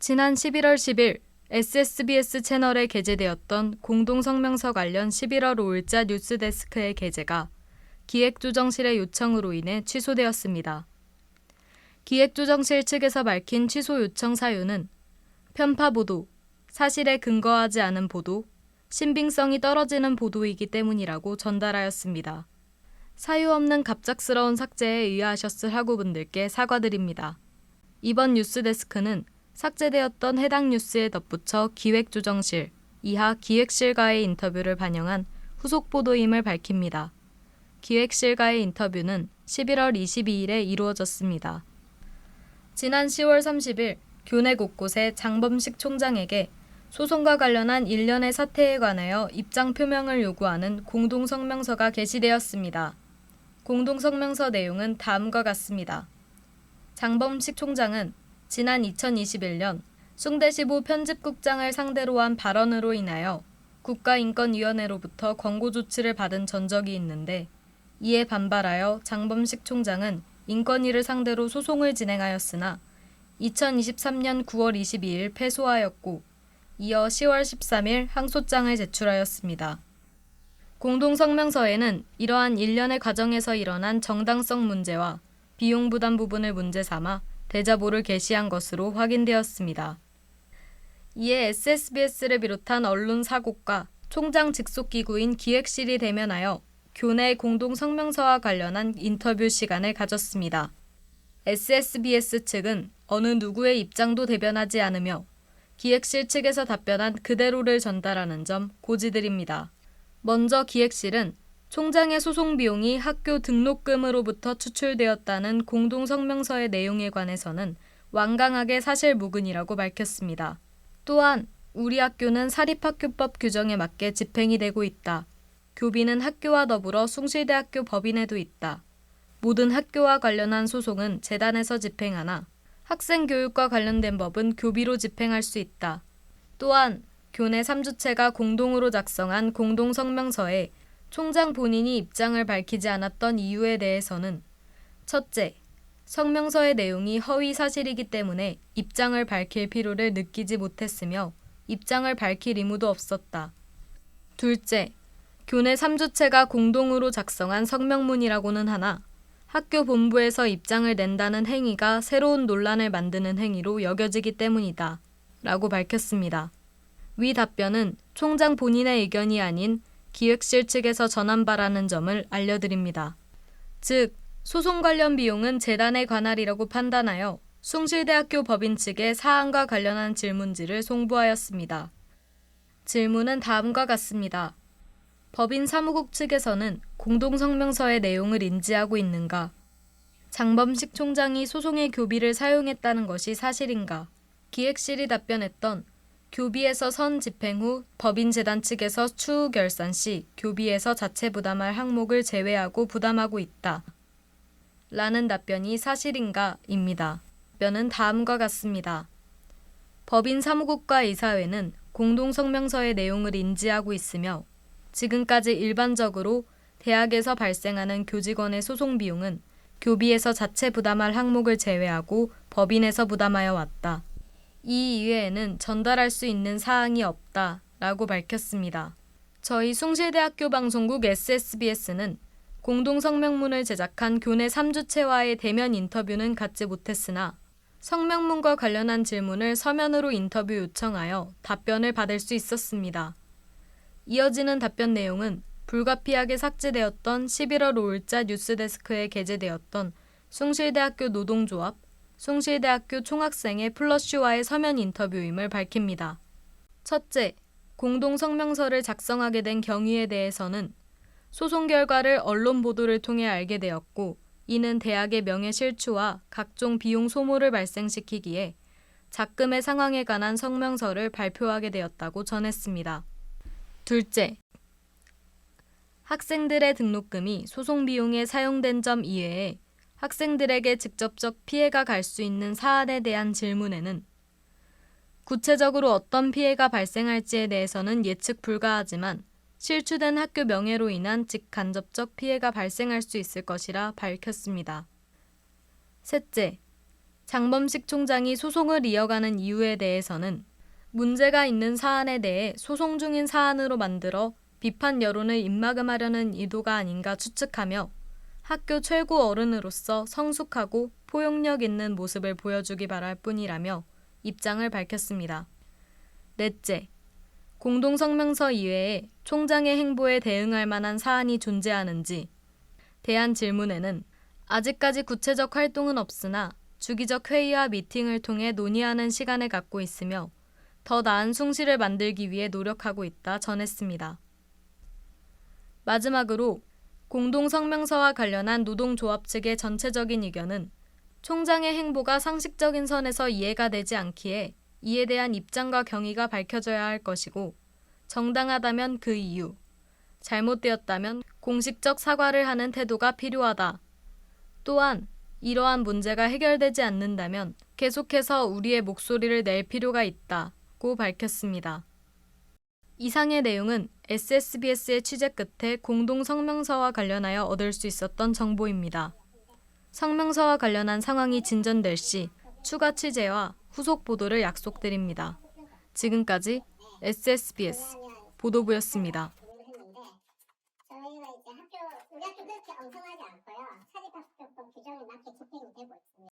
지난 11월 10일 SSBS 채널에 게재되었던 공동성명서 관련 11월 5일자 뉴스데스크의 게재가 기획조정실의 요청으로 인해 취소되었습니다. 기획조정실 측에서 밝힌 취소 요청 사유는 편파 보도, 사실에 근거하지 않은 보도, 신빙성이 떨어지는 보도이기 때문이라고 전달하였습니다. 사유 없는 갑작스러운 삭제에 의아하셨을 학우분들께 사과드립니다. 이번 뉴스데스크는 삭제되었던 해당 뉴스에 덧붙여 기획조정실, 이하 기획실과의 인터뷰를 반영한 후속 보도임을 밝힙니다. 기획실과의 인터뷰는 11월 22일에 이루어졌습니다. 지난 10월 30일 교내 곳곳에 장범식 총장에게 소송과 관련한 일련의 사태에 관하여 입장 표명을 요구하는 공동성명서가 게시되었습니다. 공동성명서 내용은 다음과 같습니다. 장범식 총장은 지난 2021년 숭대시보 편집국장을 상대로 한 발언으로 인하여 국가인권위원회로부터 권고 조치를 받은 전적이 있는데 이에 반발하여 장범식 총장은 인권위를 상대로 소송을 진행하였으나 2023년 9월 22일 패소하였고 이어 10월 13일 항소장을 제출하였습니다. 공동성명서에는 이러한 일련의 과정에서 일어난 정당성 문제와 비용 부담 부분을 문제 삼아 대자보를 게시한 것으로 확인되었습니다. 이에 SSBS를 비롯한 언론 사곡과 총장 직속 기구인 기획실이 대면하여 교내 공동성명서와 관련한 인터뷰 시간을 가졌습니다. SSBS 측은 어느 누구의 입장도 대변하지 않으며 기획실 측에서 답변한 그대로를 전달하는 점 고지드립니다. 먼저 기획실은 총장의 소송 비용이 학교 등록금으로부터 추출되었다는 공동성명서의 내용에 관해서는 완강하게 사실무근이라고 밝혔습니다. 또한 우리 학교는 사립학교법 규정에 맞게 집행이 되고 있다. 교비는 학교와 더불어 숭실대학교 법인에도 있다. 모든 학교와 관련한 소송은 재단에서 집행하나 학생 교육과 관련된 법은 교비로 집행할 수 있다. 또한 교내 3주체가 공동으로 작성한 공동성명서에 총장 본인이 입장을 밝히지 않았던 이유에 대해서는 첫째, 성명서의 내용이 허위 사실이기 때문에 입장을 밝힐 필요를 느끼지 못했으며 입장을 밝힐 의무도 없었다. 둘째, 교내 3주체가 공동으로 작성한 성명문이라고는 하나 학교 본부에서 입장을 낸다는 행위가 새로운 논란을 만드는 행위로 여겨지기 때문이다. 라고 밝혔습니다. 위 답변은 총장 본인의 의견이 아닌 기획실 측에서 전한 바라는 점을 알려드립니다. 즉, 소송 관련 비용은 재단에 관할이라고 판단하여 숭실대학교 법인 측에 사안과 관련한 질문지를 송부하였습니다. 질문은 다음과 같습니다. 법인 사무국 측에서는 공동성명서의 내용을 인지하고 있는가? 장범식 총장이 소송의 교비를 사용했다는 것이 사실인가? 기획실이 답변했던 교비에서 선 집행 후 법인재단 측에서 추후 결산 시 교비에서 자체 부담할 항목을 제외하고 부담하고 있다. 라는 답변이 사실인가? 입니다. 답변은 다음과 같습니다. 법인 사무국과 이사회는 공동성명서의 내용을 인지하고 있으며 지금까지 일반적으로 대학에서 발생하는 교직원의 소송 비용은 교비에서 자체 부담할 항목을 제외하고 법인에서 부담하여 왔다. 이 이외에는 전달할 수 있는 사항이 없다. 라고 밝혔습니다. 저희 숭실대학교 방송국 SSBS는 공동성명문을 제작한 교내 3주체와의 대면 인터뷰는 갖지 못했으나 성명문과 관련한 질문을 서면으로 인터뷰 요청하여 답변을 받을 수 있었습니다. 이어지는 답변 내용은 불가피하게 삭제되었던 11월 5일자 뉴스데스크에 게재되었던 숭실대학교 노동조합, 숭실대학교 총학생회 플러슈와의 서면 인터뷰임을 밝힙니다. 첫째, 공동성명서를 작성하게 된 경위에 대해서는 소송 결과를 언론 보도를 통해 알게 되었고 이는 대학의 명예실추와 각종 비용 소모를 발생시키기에 작금의 상황에 관한 성명서를 발표하게 되었다고 전했습니다. 둘째, 학생들의 등록금이 소송 비용에 사용된 점 이외에 학생들에게 직접적 피해가 갈 수 있는 사안에 대한 질문에는 구체적으로 어떤 피해가 발생할지에 대해서는 예측 불가하지만 실추된 학교 명예로 인한 직간접적 피해가 발생할 수 있을 것이라 밝혔습니다. 셋째, 장범식 총장이 소송을 이어가는 이유에 대해서는 문제가 있는 사안에 대해 소송 중인 사안으로 만들어 비판 여론을 입막음하려는 의도가 아닌가 추측하며 학교 최고 어른으로서 성숙하고 포용력 있는 모습을 보여주기 바랄 뿐이라며 입장을 밝혔습니다. 넷째, 공동성명서 이외에 총장의 행보에 대응할 만한 사안이 존재하는지 대한 질문에는 아직까지 구체적 활동은 없으나 주기적 회의와 미팅을 통해 논의하는 시간을 갖고 있으며 더 나은 숭실을 만들기 위해 노력하고 있다 전했습니다. 마지막으로 공동성명서와 관련한 노동조합 측의 전체적인 의견은 총장의 행보가 상식적인 선에서 이해가 되지 않기에 이에 대한 입장과 경위가 밝혀져야 할 것이고 정당하다면 그 이유, 잘못되었다면 공식적 사과를 하는 태도가 필요하다. 또한 이러한 문제가 해결되지 않는다면 계속해서 우리의 목소리를 낼 필요가 있다고 밝혔습니다. 이상의 내용은 SSBS의 취재 끝에 공동성명서와 관련하여 얻을 수 있었던 정보입니다. 성명서와 관련한 상황이 진전될 시 추가 취재와 후속 보도를 약속드립니다. 지금까지 SSBS 보도부였습니다.